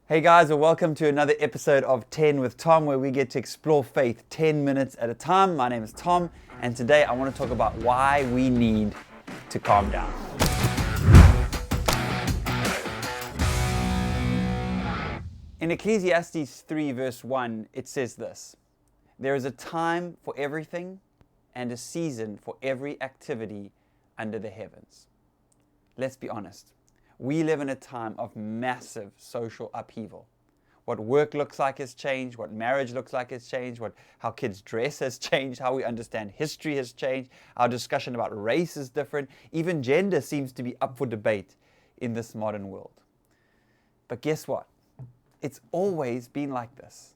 Hey guys, and welcome to another episode of 10 with Tom, where we get to explore faith 10 minutes at a time. My name is Tom, and today I want to talk about why we need to calm down. In Ecclesiastes 3 verse 1, it says this: "There is a time for everything and a season for every activity under the heavens." Let's be honest. We live in a time of massive social upheaval. What work looks like has changed, what marriage looks like has changed, how kids dress has changed, how we understand history has changed, our discussion about race is different, even gender seems to be up for debate in this modern world. But guess what? It's always been like this.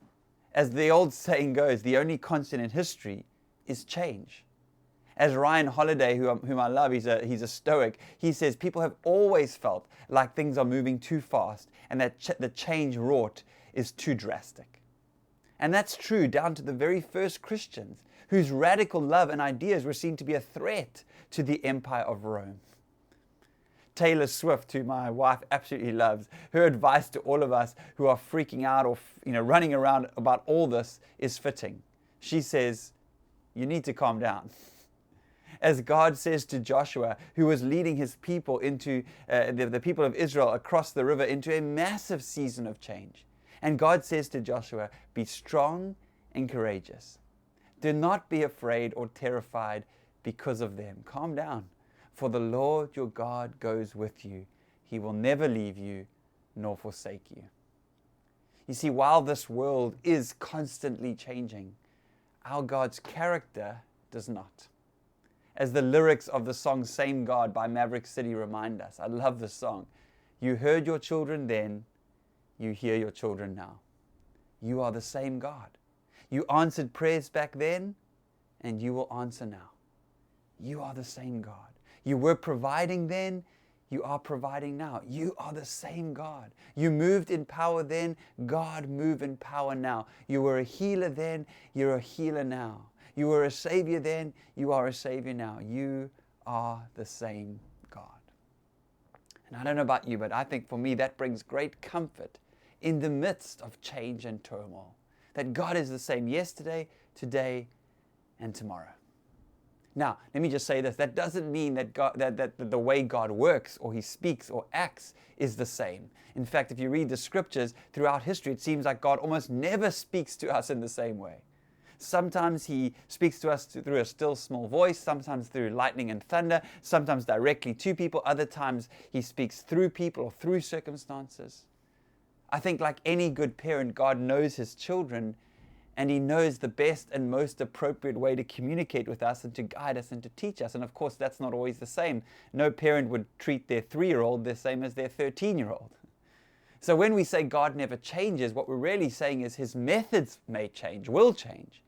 As the old saying goes, the only constant in history is change. As Ryan Holiday, whom I love, he's a Stoic, he says people have always felt like things are moving too fast and that the change wrought is too drastic. And that's true down to the very first Christians, whose radical love and ideas were seen to be a threat to the empire of Rome. Taylor Swift, who my wife absolutely loves, her advice to all of us who are freaking out or running around about all this is fitting. She says, you need to calm down. As God says to Joshua, who was leading his people into the people of Israel across the river into a massive season of change. And God says to Joshua, be strong and courageous. Do not be afraid or terrified because of them. Calm down, for the Lord your God goes with you. He will never leave you nor forsake you. You see, while this world is constantly changing, our God's character does not. As the lyrics of the song Same God by Maverick City remind us. I love this song. You heard your children then, you hear your children now. You are the same God. You answered prayers back then, and you will answer now. You are the same God. You were providing then, you are providing now. You are the same God. You moved in power then, God move in power now. You were a healer then, you're a healer now. You were a Savior then, you are a Savior now. You are the same God. And I don't know about you, but I think for me that brings great comfort in the midst of change and turmoil. That God is the same yesterday, today, and tomorrow. Now, let me just say this. That doesn't mean that the way God works or He speaks or acts is the same. In fact, if you read the scriptures throughout history, it seems like God almost never speaks to us in the same way. Sometimes He speaks to us through a still small voice, sometimes through lightning and thunder, sometimes directly to people, other times He speaks through people or through circumstances. I think like any good parent, God knows His children, and He knows the best and most appropriate way to communicate with us and to guide us and to teach us. And of course, that's not always the same. No parent would treat their 3-year-old the same as their 13-year-old. So when we say God never changes, what we're really saying is His methods may change, will change,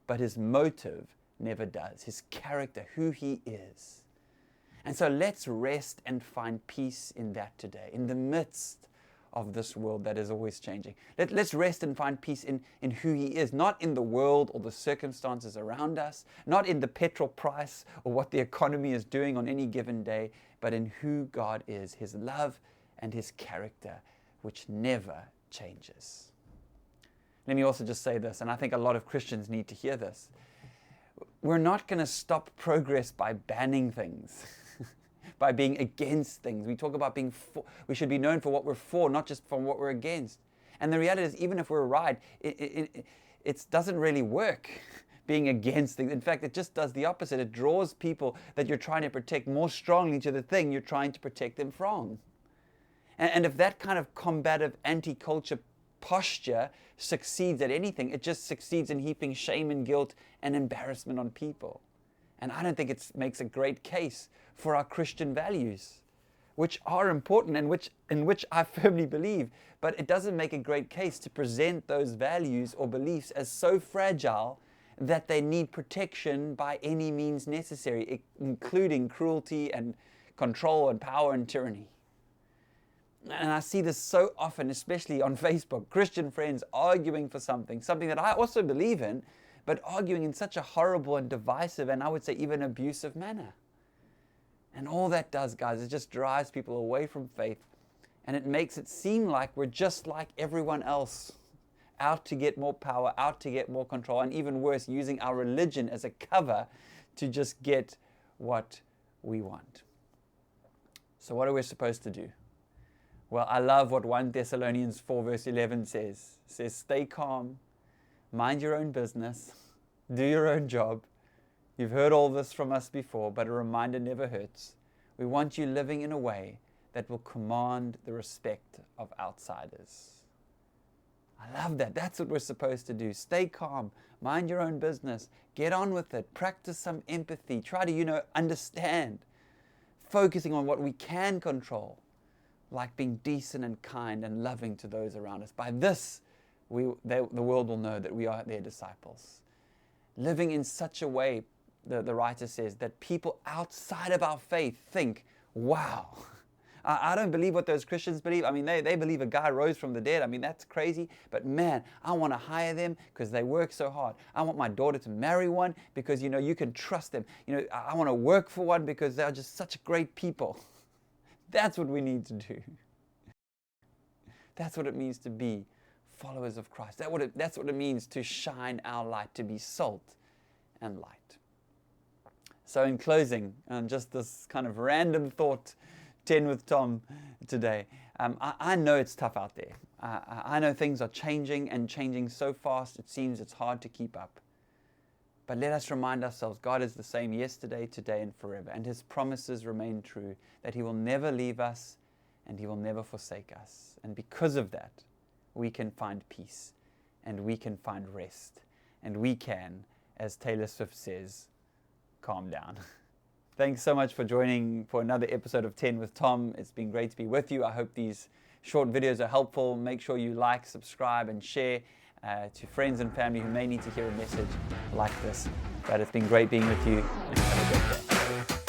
but His motive never does. His character, who He is. And so let's rest and find peace in that today, in the midst of this world that is always changing. Let's rest and find peace in who He is, not in the world or the circumstances around us, not in the petrol price or what the economy is doing on any given day, but in who God is, His love and His character, which never changes. Let me also just say this, and I think a lot of Christians need to hear this. We're not going to stop progress by banning things, by being against things. We talk about being for, we should be known for what we're for, not just for what we're against. And the reality is, even if we're right, it doesn't really work being against things. In fact, it just does the opposite. It draws people that you're trying to protect more strongly to the thing you're trying to protect them from. And if that kind of combative anti-culture posture succeeds at anything, it just succeeds in heaping shame and guilt and embarrassment on people. And I don't think it makes a great case for our Christian values, which are important and in which I firmly believe, but it doesn't make a great case to present those values or beliefs as so fragile that they need protection by any means necessary, including cruelty and control and power and tyranny. And I see this so often, especially on Facebook, Christian friends arguing for something that I also believe in, but arguing in such a horrible and divisive and I would say even abusive manner. And all that does, guys, is just drives people away from faith And it makes it seem like we're just like everyone else, out to get more power, out to get more control, and even worse, using our religion as a cover to just get what we want. So what are we supposed to do? Well, I love what 1 Thessalonians 4 verse 11 says. It says, stay calm, mind your own business, do your own job. You've heard all this from us before, but a reminder never hurts. We want you living in a way that will command the respect of outsiders. I love that. That's what we're supposed to do. Stay calm, mind your own business, get on with it, practice some empathy, try to, understand, focusing on what we can control, like being decent and kind and loving to those around us. By this, the world will know that we are their disciples. Living in such a way, the writer says, that people outside of our faith think, wow, I don't believe what those Christians believe. I mean, they believe a guy rose from the dead. I mean, that's crazy. But man, I want to hire them because they work so hard. I want my daughter to marry one because, you can trust them. I want to work for one because they're just such great people. That's what we need to do. That's what it means to be followers of Christ. That's what it means to shine our light, to be salt and light. So in closing, just this kind of random thought, 10 with Tom today. I know it's tough out there. I know things are changing and changing so fast it seems it's hard to keep up. But let us remind ourselves God is the same yesterday, today, and forever. And His promises remain true, that He will never leave us and He will never forsake us. And because of that, we can find peace and we can find rest. And we can, as Taylor Swift says, calm down. Thanks so much for joining for another episode of 10 with Tom. It's been great to be with you. I hope these short videos are helpful. Make sure you like, subscribe, and share to friends and family who may need to hear a message like this. But it's been great being with you, and have a great day.